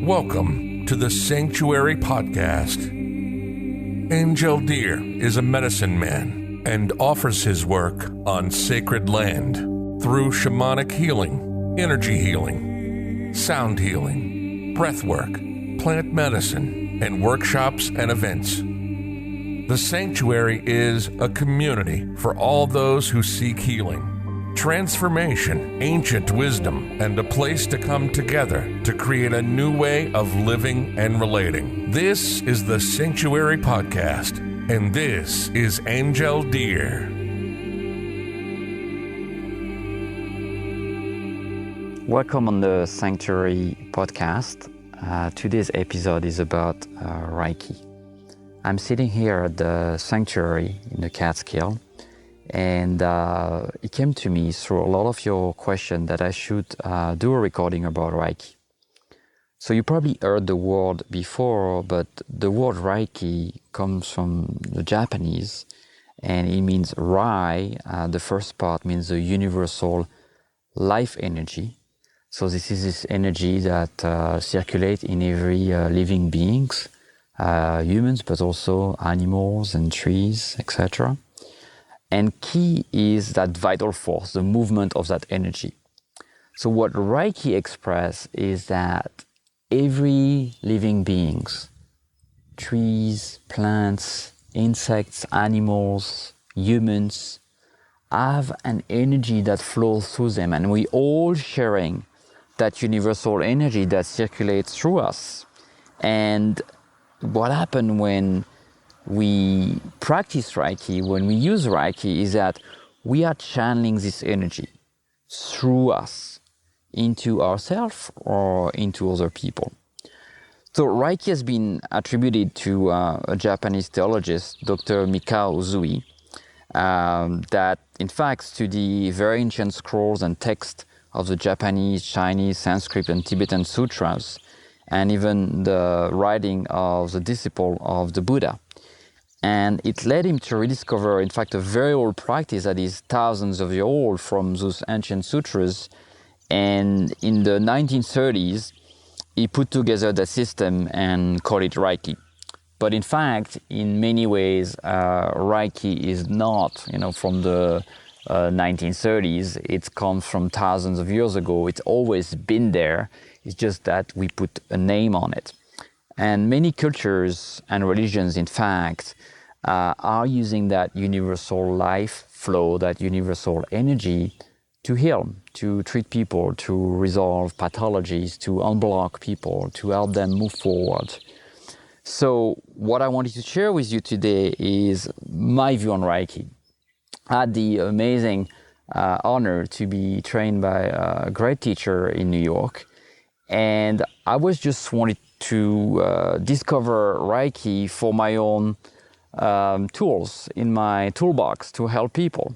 Welcome to the Sanctuary Podcast. Angel Deer is a medicine man and offers his work on sacred land through shamanic healing, energy healing, sound healing, breath work, plant medicine, and workshops and events. The Sanctuary is a community for all those who seek healing, transformation, ancient wisdom, and a place to come together to create a new way of living and relating. This is the Sanctuary Podcast, and this is Angel Deer. Welcome on the Sanctuary Podcast. Today's episode is about Reiki. I'm sitting here at the Sanctuary in the Catskill. And it came to me through a lot of your questions that I should do a recording about Reiki. So you probably heard the word before, but the word Reiki comes from the Japanese, and it means Rai. The first part means the universal life energy. So this is this energy that circulates in every living beings, humans, but also animals and trees, etc. And key is that vital force, the movement of that energy. So what Reiki expresses is that every living beings, trees, plants, insects, animals, humans, have an energy that flows through them. And we all sharing that universal energy that circulates through us. And what happens when we practice Reiki, when we use Reiki, is that we are channeling this energy through us into ourselves or into other people. So Reiki has been attributed to a Japanese theologist, Dr. Mikao Usui, that in fact studied very ancient scrolls and texts of the Japanese, Chinese, Sanskrit and Tibetan sutras, and even the writing of the disciple of the Buddha. And it led him to rediscover, in fact, a very old practice that is thousands of years old from those ancient sutras. And in the 1930s, he put together the system and called it Reiki. But in fact, in many ways, Reiki is not, from the 1930s. It comes from thousands of years ago. It's always been there. It's just that we put a name on it. And many cultures and religions, in fact, are using that universal life flow, that universal energy to heal, to treat people, to resolve pathologies, to unblock people, to help them move forward. So what I wanted to share with you today is my view on Reiki. I had the amazing honor to be trained by a great teacher in New York. And I was just wanted to discover Reiki for my own tools in my toolbox to help people.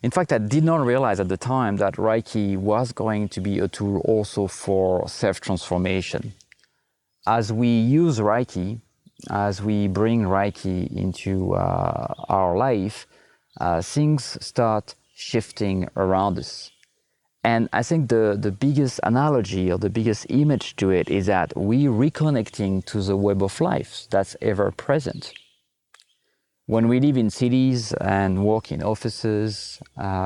In fact, I did not realize at the time that Reiki was going to be a tool also for self-transformation. As we use Reiki, as we bring Reiki into our life, things start shifting around us. And I think the biggest analogy or the biggest image to it is that we reconnecting to the web of life that's ever present. When we live in cities and work in offices,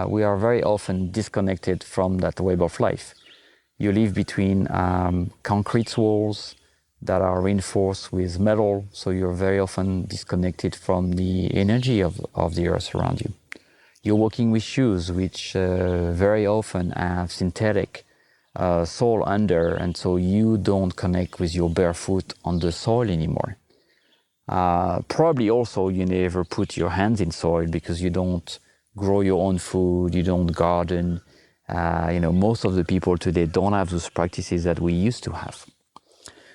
we are very often disconnected from that web of life. You live between concrete walls that are reinforced with metal, so you're very often disconnected from the energy of the earth around you. You're walking with shoes which very often have synthetic sole under, and so you don't connect with your bare foot on the soil anymore. Probably also you never put your hands in soil because you don't grow your own food, you don't garden. Most of the people today don't have those practices that we used to have.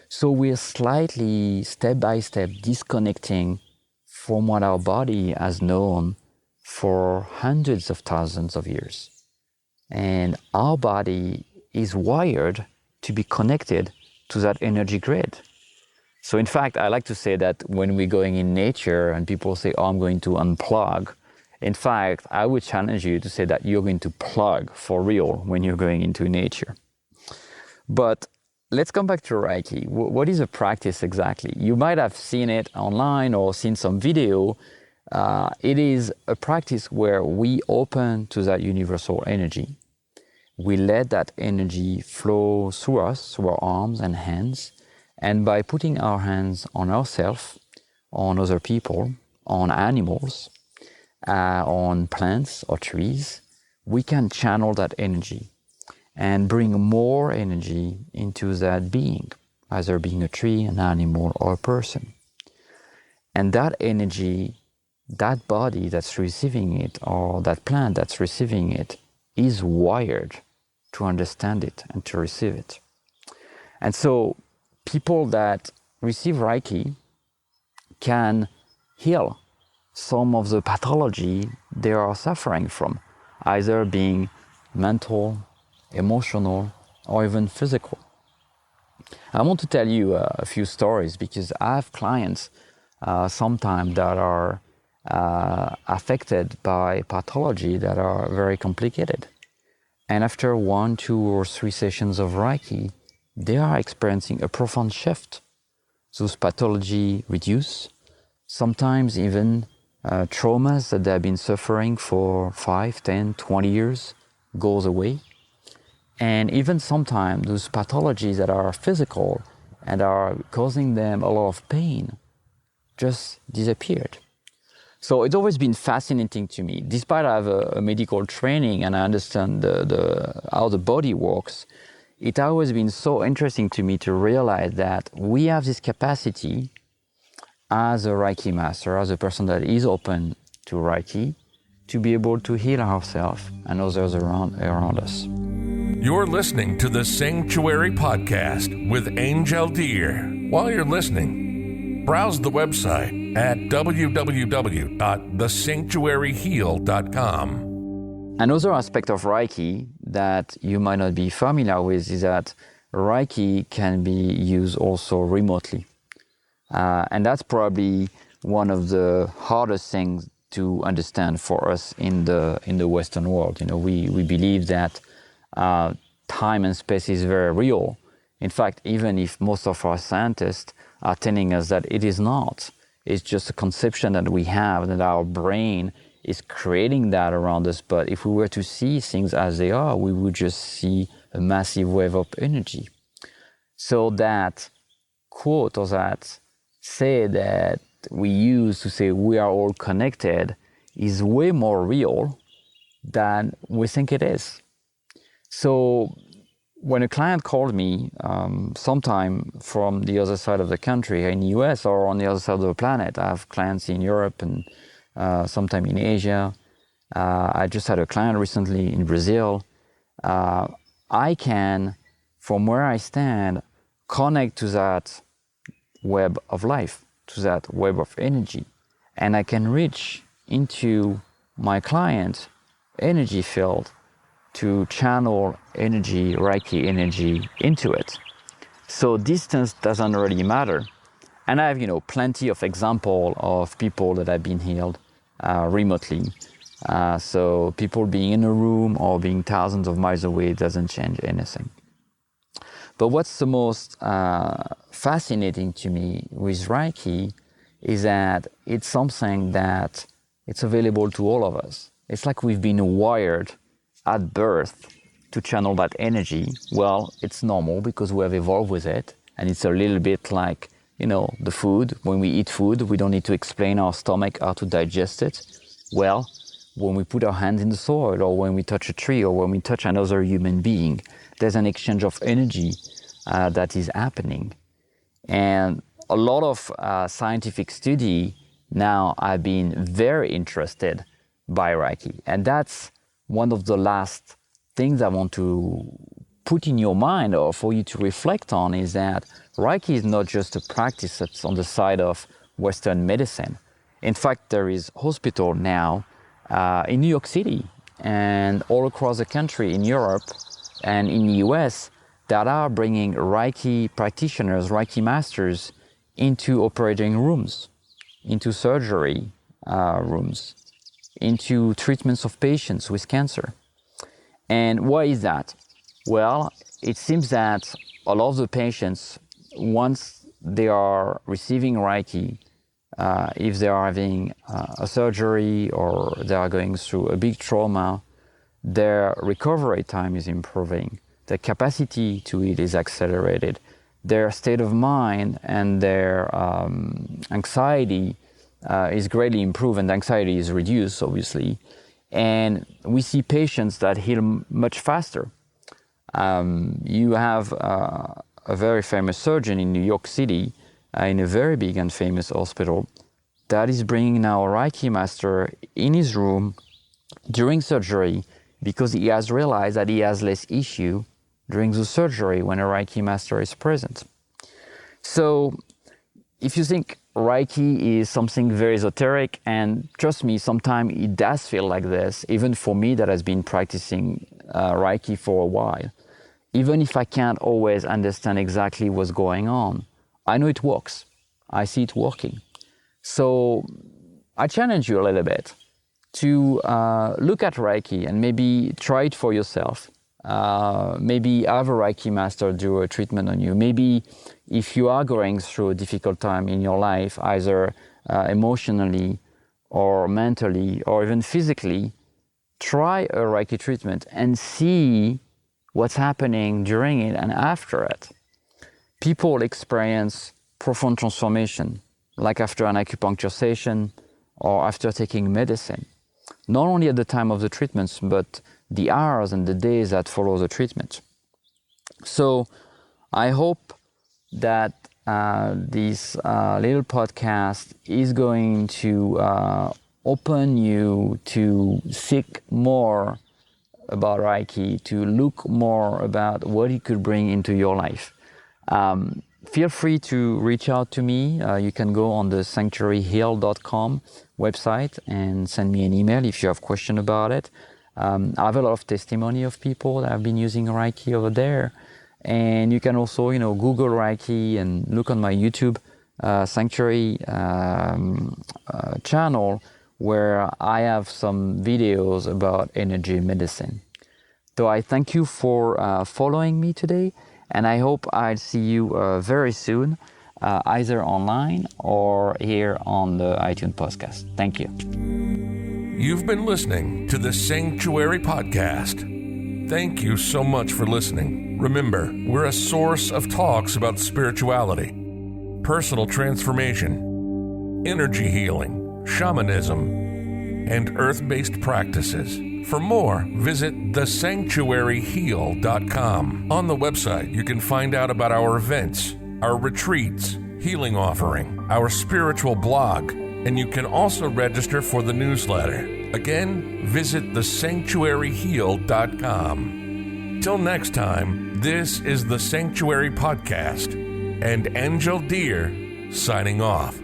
So we're slightly, step by step, disconnecting from what our body has known for hundreds of thousands of years. And our body is wired to be connected to that energy grid. So in fact, I like to say that when we're going in nature and people say, I'm going to unplug, in fact, I would challenge you to say that you're going to plug for real when you're going into nature. But let's come back to Reiki. What is a practice exactly? You might have seen it online or seen some video. It is a practice where we open to that universal energy. We let that energy flow through us, through our arms and hands. And by putting our hands on ourselves, on other people, on animals, on plants or trees, we can channel that energy and bring more energy into that being, either being a tree, an animal, or a person. And that energy, that body that's receiving it, or that plant that's receiving it, is wired to understand it and to receive it. And so people that receive Reiki can heal some of the pathology they are suffering from, either being mental, emotional, or even physical. I want to tell you a few stories because I have clients sometimes that are affected by pathology that are very complicated. And after 1, 2, or 3 sessions of Reiki, they are experiencing a profound shift. Those pathology reduce, sometimes even traumas that they have been suffering for 5, 10, 20 years goes away. And even sometimes those pathologies that are physical and are causing them a lot of pain just disappeared. So it's always been fascinating to me. Despite I have a medical training and I understand how the body works, it's always been so interesting to me to realize that we have this capacity as a Reiki master, as a person that is open to Reiki, to be able to heal ourselves and others around us. You're listening to the Sanctuary Podcast with Angel Deer. While you're listening, browse the website at www.thesanctuaryheal.com. Another aspect of Reiki that you might not be familiar with is that Reiki can be used also remotely. And that's probably one of the hardest things to understand for us in the Western world. You know, we believe that time and space is very real. In fact, even if most of our scientists are telling us that it is not, it's just a conception that we have, that our brain is creating that around us. But if we were to see things as they are, we would just see a massive wave of energy. So that quote or that say that we use to say we are all connected is way more real than we think it is. So when a client called me sometime from the other side of the country, in the US or on the other side of the planet, I have clients in Europe and sometime in Asia. I just had a client recently in Brazil. I can, from where I stand, connect to that web of life, to that web of energy. And I can reach into my client's energy field to channel energy, Reiki energy into it. So distance doesn't really matter. And I have, plenty of example of people that have been healed remotely. So people being in a room or being thousands of miles away doesn't change anything. But what's the most fascinating to me with Reiki is that it's something that it's available to all of us. It's like we've been wired at birth to channel that energy. Well, it's normal because we have evolved with it. And it's a little bit like, the food. When we eat food, we don't need to explain our stomach how to digest it. Well, when we put our hands in the soil or when we touch a tree or when we touch another human being, there's an exchange of energy that is happening. And a lot of scientific study now have been very interested by Reiki. And that's one of the last things I want to put in your mind or for you to reflect on is that Reiki is not just a practice that's on the side of Western medicine. In fact, there is hospital now in New York City and all across the country in Europe and in the US that are bringing Reiki practitioners, Reiki masters into operating rooms, into surgery rooms, into treatments of patients with cancer. And why is that? Well, it seems that a lot of the patients, once they are receiving Reiki, if they are having a surgery or they are going through a big trauma, their recovery time is improving. Their capacity to heal is accelerated. Their state of mind and their anxiety is greatly improved, and anxiety is reduced, obviously. And we see patients that heal much faster. You have a very famous surgeon in New York City, in a very big and famous hospital, that is bringing now a Reiki master in his room during surgery, because he has realized that he has less issue during the surgery when a Reiki master is present. So if you think Reiki is something very esoteric, and trust me, sometimes it does feel like this, even for me that has been practicing Reiki for a while. Even if I can't always understand exactly what's going on, I know it works. I see it working. So I challenge you a little bit to look at Reiki and maybe try it for yourself. Maybe have a Reiki master do a treatment on you. Maybe if you are going through a difficult time in your life, either emotionally or mentally or even physically, try a Reiki treatment and see what's happening during it and after it. People experience profound transformation, like after an acupuncture session or after taking medicine. Not only at the time of the treatments, but the hours and the days that follow the treatment. So I hope that this little podcast is going to open you to seek more about Reiki, to look more about what it could bring into your life. Feel free to reach out to me. You can go on the sanctuaryheal.com website and send me an email if you have questions about it. I have a lot of testimony of people that have been using Reiki over there. And you can also, Google Reiki and look on my YouTube Sanctuary channel, where I have some videos about energy medicine. So I thank you for following me today, and I hope I'll see you very soon, either online or here on the iTunes podcast. Thank you. You've been listening to the Sanctuary Podcast. Thank you so much for listening. Remember, we're a source of talks about spirituality, personal transformation, energy healing, shamanism, and earth-based practices. For more, visit thesanctuaryheal.com. On the website, you can find out about our events, our retreats, healing offering, our spiritual blog, and you can also register for the newsletter. Again, visit thesanctuaryheal.com. Till next time, this is the Sanctuary Podcast, and Angel Deer signing off.